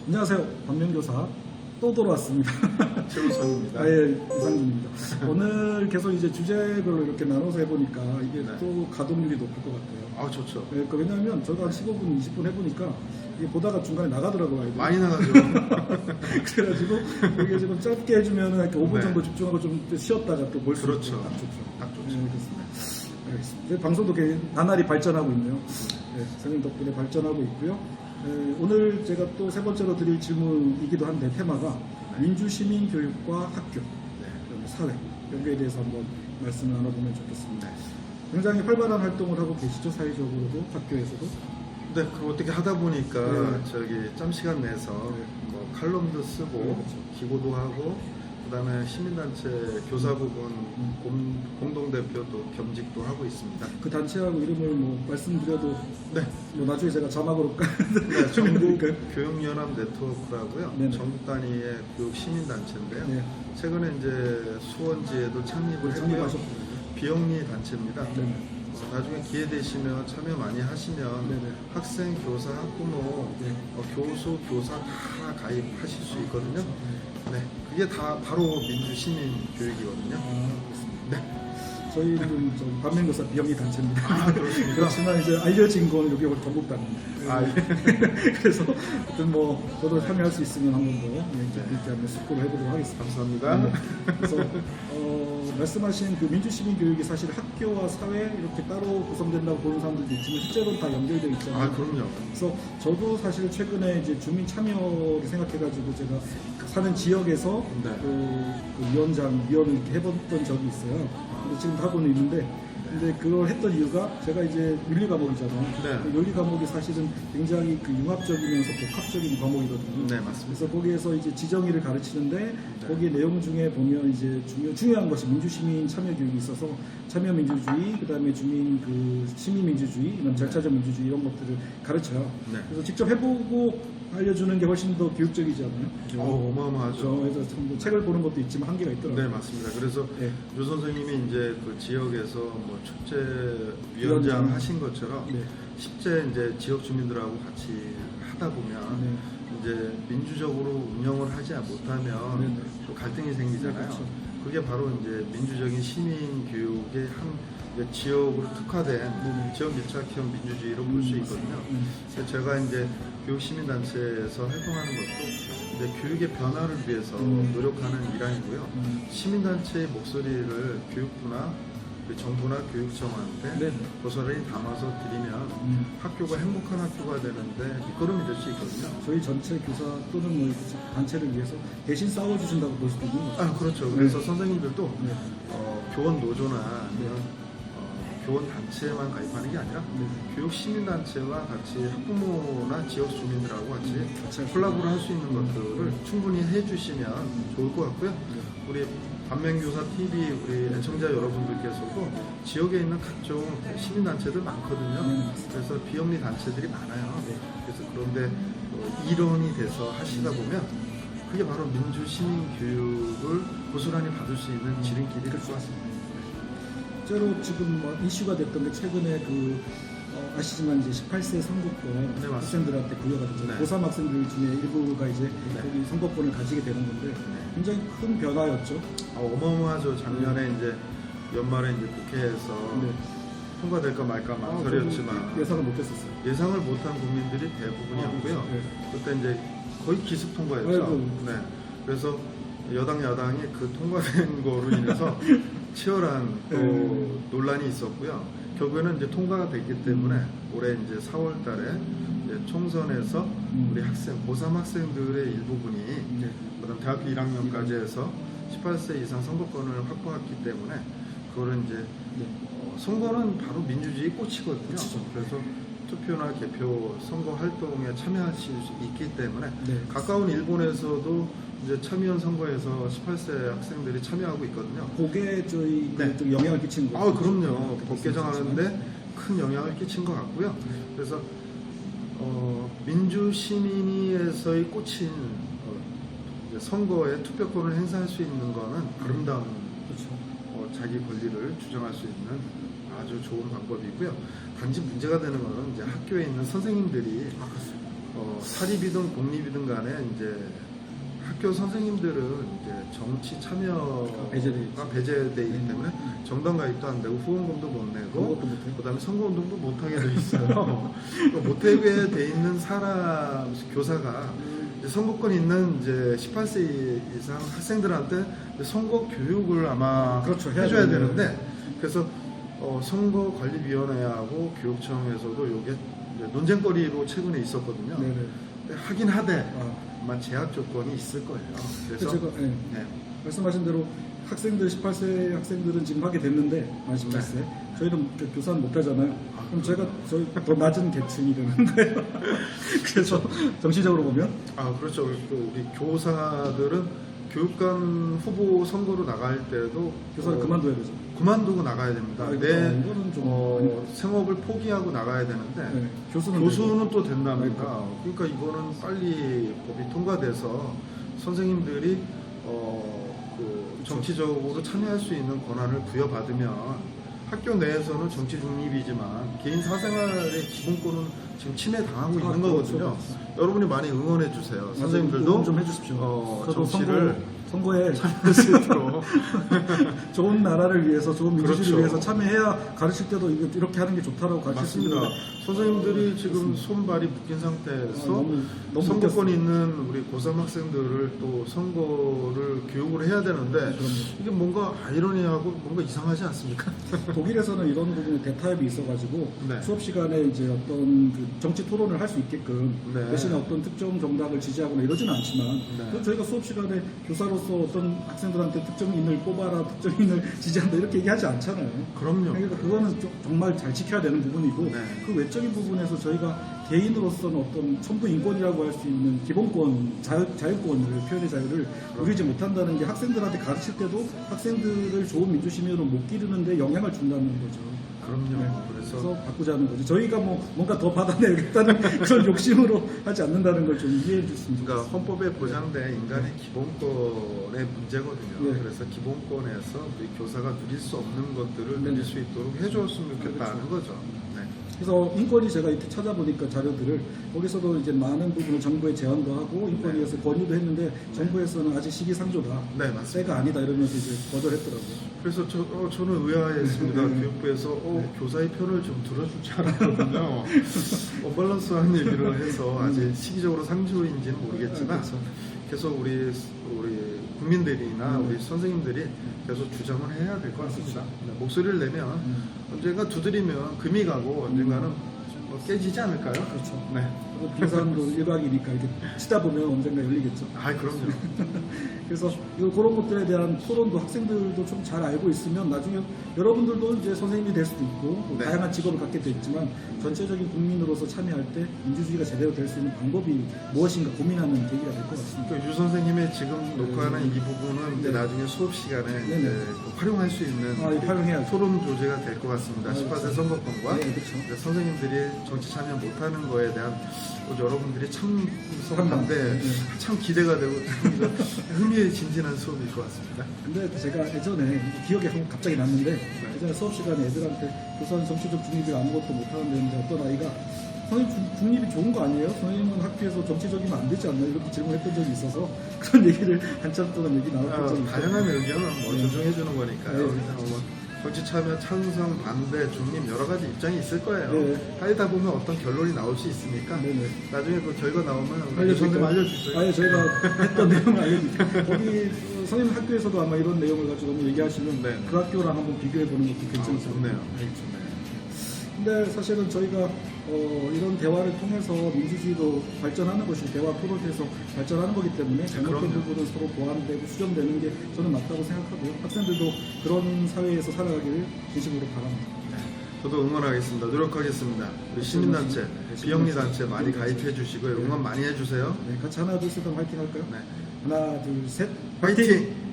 안녕하세요. 반면교사 또 돌아왔습니다. 최우선입니다. 예, 이상준입니다. 오늘 계속 이제 주제별로 이렇게 나눠서 해보니까 이게 네. 또 가동률이 높을 것 같아요. 아, 좋죠. 예, 왜냐하면 저도 한 15분, 20분 해보니까 이게 보다가 중간에 나가더라고요. 아이들이. 많이 나가죠. 그래가지고 이게 지금 짧게 해주면 이렇게 5분 네. 정도 집중하고 좀 쉬었다가 또 볼 수 그렇죠. 있고 딱 좋죠. 딱 좋죠. 예, 그렇습니다. 알겠습니다. 방송도 나날이 발전하고 있네요. 예, 선생님 덕분에 발전하고 있고요. 예, 오늘 제가 또 세 번째로 드릴 질문이기도 한데 테마가 네. 민주시민교육과 학교, 네. 그리고 사회 여기에 대해서 한번 말씀을 나눠보면 좋겠습니다. 네. 굉장히 활발한 활동을 하고 계시죠, 사회적으로도 학교에서도. 네, 그럼 어떻게 하다 보니까 네. 저기 짬 시간 내서 네. 뭐 칼럼도 쓰고 네, 그렇죠. 기고도 하고 그다음에 시민단체 교사 부분 공동대표도 겸직도 하고 있습니다. 그 단체하고 이름을 뭐 말씀드려도 네, 뭐 나중에 제가 자막으로 네 전국 설명드릴까요? 교육연합 네트워크라고요. 네네. 전국 단위의 교육 시민단체인데요. 네. 최근에 이제 수원지에도 창립을 했고요. 창립하셨군요. 비영리 단체입니다. 네. 나중에 기회 되시면 참여 많이 하시면 네네. 학생, 교사, 학부모, 네. 교수, 교사 다 가입하실 수 있거든요. 네, 그게 다 바로 민주시민 교육이거든요. 네. 저희는 좀 반면교사 비영리 단체입니다. 아, 그렇습니까? 그렇지만 이제 알려진 건 여기 전국 단위입니다. 아, 예. 그래서 하여튼 뭐 저도 참여할 수 있으면 한번 더 이렇게 한번 숙고를 해보도록 하겠습니다. 감사합니다. 네. 그래서 말씀하신 그 민주시민 교육이 사실 학교와 사회 이렇게 따로 구성된다고 보는 사람들도 있지만 실제로는 다 연결되어 있잖아요. 아, 그럼요. 그래서 저도 사실 최근에 이제 주민 참여를 생각해가지고 제가 사는 지역에서 네. 그 위원을 이렇게 해봤던 적이 있어요. 근데 지금 하고는 있는데, 근데 그걸 했던 이유가 제가 이제 윤리 과목이잖아요. 네. 그 윤리 과목이 사실은 굉장히 그 융합적이면서 복합적인 과목이거든요. 네, 맞습니다. 그래서 거기에서 이제 지정의를 가르치는데 거기에 내용 중에 보면 이제 중요한 것이 민주시민 참여 교육이 있어서 참여 민주주의, 그다음에 주민 그 시민 민주주의, 그다음 절차적 민주주의 이런 것들을 가르쳐요. 네. 그래서 직접 해보고 알려주는 게 훨씬 더 교육적이지 않나요? 어마어마하죠. 그래서 참 뭐 책을 보는 것도 있지만 한계가 있더라고요. 네, 맞습니다. 그래서 네. 유 선생님이 이제 그 지역에서 뭐 축제 위원장. 위원장 하신 것처럼 네. 실제 이제 지역 주민들하고 같이 하다 보면 네. 이제 민주적으로 운영을 하지 못하면 네네. 또 갈등이 생기잖아요. 네, 그렇죠. 그게 바로 이제 민주적인 시민 교육의 한 이제 지역으로 특화된 네네. 지역 밀착형 민주주의로 볼 수 있거든요. 그래서 제가 이제 교육 시민단체에서 활동하는 것도 이제 교육의 변화를 위해서 노력하는 일환이고요. 시민단체의 목소리를 교육부나 정부나 교육청한테 네네. 고스란히 담아서 드리면 학교가 행복한 학교가 되는데 밑거름이 될 수 있거든요. 저희 전체 교사 또는 뭐 이렇게 단체를 위해서 대신 싸워주신다고 볼 수도 있는 거죠. 아, 그렇죠. 그래서 선생님들도 네. 교원 노조나 아니면 교원 단체만 가입하는 게 아니라 교육 시민단체와 같이 학부모나 지역 주민들하고 같이 같이 콜라보를 할 수 있는 것들을 충분히 해주시면 좋을 것 같고요. 우리 반면교사 TV 우리 애청자 여러분들께서도 지역에 있는 각종 시민단체들 많거든요. 그래서 비영리 단체들이 많아요. 그래서 그런데 일원이 돼서 하시다 보면 그게 바로 민주시민 교육을 고스란히 받을 수 있는 지름길이 될 것 같습니다. 실제로 지금 뭐 이슈가 됐던 게 최근에 아시지만 이제 18세 선거권 네, 학생들한테 부여가 됐잖아요. 네. 고3 학생들 중에 일부가 이제 네. 거기 선거권을 가지게 되는 건데 굉장히 큰 변화였죠. 어마어마하죠. 작년에 이제 연말에 이제 국회에서 네. 통과될까 말까 망설였지만 저는 예상을 못했었어요. 예상을 못한 국민들이 대부분이었고요. 네. 그때 이제 거의 기습 통과였죠. 아이고. 네. 그래서 여당 야당이 그 통과된 거로 인해서 치열한 또 논란이 있었고요. 결국에는 이제 통과가 됐기 때문에 올해 이제 4월 달에 이제 총선에서 우리 학생, 고3 학생들의 일부분이 네. 그다음 대학교 1학년까지 해서 18세 이상 선거권을 확보했기 때문에 그거를 이제 선거는 바로 민주주의 꽃이거든요. 그렇죠. 그래서 투표나 개표 선거 활동에 참여하실 수 있기 때문에 네. 가까운 일본에서도 이제 참의원 선거에서 18세 학생들이 참여하고 있거든요. 그게 저희 네. 좀 영향을 끼치는 거죠. 그럼요. 법 개정하는데 큰 영향을 끼친 것 같고요. 그래서 민주 시민위에서의 꽂힌 이제 선거에 투표권을 행사할 수 있는 거는 아름다운 그렇죠. 자기 권리를 주장할 수 있는 아주 좋은 방법이고요. 단지 문제가 되는 거는 이제 학교에 있는 선생님들이 사립이든 공립이든 간에 이제 학교 선생님들은 이제 정치 참여가 배제돼 있기 때문에 정당 가입도 안 되고 후원금도 못 내고 그다음에 선거운동도 못 하게 돼 있어요. 못 하게 돼 있는 사람 교사가 이제 선거권 있는 이제 18세 이상 학생들한테 선거 교육을 아마 그렇죠, 해줘야 되는데 그래서 선거관리위원회하고 교육청에서도 이게 논쟁거리로 최근에 있었거든요. 네네. 하긴 하되 아마 제약 조건이 있을 거예요. 그래서 제가 말씀하신 대로 학생들 18세 학생들은 지금 하게 됐는데 만 18세 저희는 교사는 못 하잖아요. 그럼 저희 더 낮은 계층이 되는데 그래서 정치적으로 보면 그렇죠. 또 우리 교사들은 교육감 후보 선거로 나갈 때도 교사를 그만둬야 되죠. 그만두고 나가야 됩니다. 이거는 좀 생업을 포기하고 나가야 되는데 교수는 또 된답니다. 그러니까 이거는 빨리 법이 통과돼서 선생님들이 정치적으로 참여할 수 있는 권한을 부여받으면 학교 내에서는 정치 중립이지만 개인 사생활의 기본권은 지금 침해당하고 있는 거거든요. 그렇죠. 여러분이 많이 응원해 주세요. 선생님들도 좀 해주십시오. 정치를 선거에 참여할 수 있도록 좋은 나라를 위해서 좋은 민주주의를 그렇죠. 위해서 참여해야 가르칠 때도 이렇게 하는 게 좋다라고 가르칠 수 맞습니다. 있는데 선생님들이 지금 손발이 묶인 상태에서 너무 선거권이 있는 우리 고3 학생들을 또 선거를 교육을 해야 되는데 이게 뭔가 아이러니하고 뭔가 이상하지 않습니까? 독일에서는 이런 부분에 대타협이 있어가지고 네. 수업 시간에 이제 어떤 그 정치 토론을 할 수 있게끔 네. 대신에 어떤 특정 정당을 지지하거나 이러지는 않지만 네. 저희가 수업 시간에 교사로서 어떤 학생들한테 특정인을 뽑아라 특정인을 지지한다 이렇게 얘기하지 않잖아요. 그럼요. 그러니까 그거는 정말 잘 지켜야 되는 부분이고 네. 그 외적인 부분에서 저희가 개인으로서는 어떤 천부 인권이라고 할 수 있는 기본권, 자유권을 표현의 자유를 누리지 못한다는 게 학생들한테 가르칠 때도 학생들을 좋은 민주시민으로 못 기르는데 영향을 준다는 거죠. 그럼요. 네. 그래서 바꾸자는 거죠. 저희가 뭔가 더 받아내야겠다는 그런 욕심으로 하지 않는다는 걸 좀 이해해 주셨으면 그러니까 좋겠습니다. 헌법에 보장된 인간의 기본권의 문제거든요. 네. 그래서 기본권에서 우리 교사가 누릴 수 없는 것들을 네. 누릴 수 있도록 해줬으면 좋겠다는 거죠. 네. 그래서 인권위 제가 이렇게 찾아보니까 자료들을 거기서도 이제 많은 부분을 정부에 제안도 하고 인권위에서 권유도 했는데 정부에서는 아직 시기상조다. 네, 맞습니다. 때가 아니다 이러면서 이제 거절했더라고요. 그래서 저는 의아했습니다. 교육부에서 교사의 편을 좀 들어줄 줄 알았거든요. 언밸런스한 얘기를 해서 아직 시기적으로 상조인지는 모르겠지만 계속 우리 국민들이나 우리 선생님들이 계속 주장을 해야 될 것 같습니다. 목소리를 내면 언젠가 두드리면 금이 가고 언젠가는 깨지지 않을까요? 그렇죠. 네. 빙산도 1박 2일이니까 이렇게 치다 보면 언젠가 열리겠죠. 그럼요. 그래서 그런 것들에 대한 토론도 학생들도 좀 잘 알고 있으면 나중에 여러분들도 이제 선생님이 될 수도 있고 네. 다양한 직업을 갖게 되겠지만 전체적인 국민으로서 참여할 때 민주주의가 제대로 될 수 있는 방법이 무엇인가 고민하는 계기가 될 것 같습니다. 유 선생님의 지금 녹화하는 이 부분은 이제 나중에 수업 시간에 이제 활용할 수 있는 활용해야죠. 토론 교재가 될 것 같습니다. 18세 선거권과 그렇죠. 선생님들이 정치 참여 못하는 거에 대한 여러분들이 참석한데 참 기대가 되고 흥미진진한 수업일 것 같습니다. 근데 제가 예전에 기억에 갑자기 났는데 예전에 수업 시간에 애들한테 교사는 정치적 중립이 아무것도 못하는 데인데 어떤 아이가 선생님 중립이 좋은 거 아니에요? 선생님은 학교에서 정치적이면 안 되지 않나요? 이렇게 질문했던 적이 있어서 그런 얘기를 한참 동안 얘기 나눴던 적이 있어요. 다양한 의견은 존중해 주는 거니까요. 네. 정치 참여, 찬성, 반대, 중립 여러 가지 입장이 있을 거예요. 네. 하다 보면 어떤 결론이 나올 수 있으니까 나중에 그 결과 나오면 선생님 알려주세요. 저희가 했던 내용을 알려드릴게요. 거기 선생님 학교에서도 아마 이런 내용을 가지고 한번 얘기하시면 그 학교랑 한번 비교해 보는 것도 괜찮을 것 같아요. 좋네요. 근데 사실은 저희가 이런 대화를 통해서 민주주의도 발전하는 것이 대화 토론에서 발전하는 거기 때문에 잘못된 부분은 서로 보완되고 수정되는 게 저는 맞다고 생각하고요. 학생들도 그런 사회에서 살아가기를 진심으로 바랍니다. 저도 응원하겠습니다. 노력하겠습니다. 우리 시민단체, 비영리단체 많이 가입해 주시고 응원 많이 해주세요. 네, 같이 하나 둘 셋 하면 화이팅 할까요? 네. 하나 둘 셋 화이팅!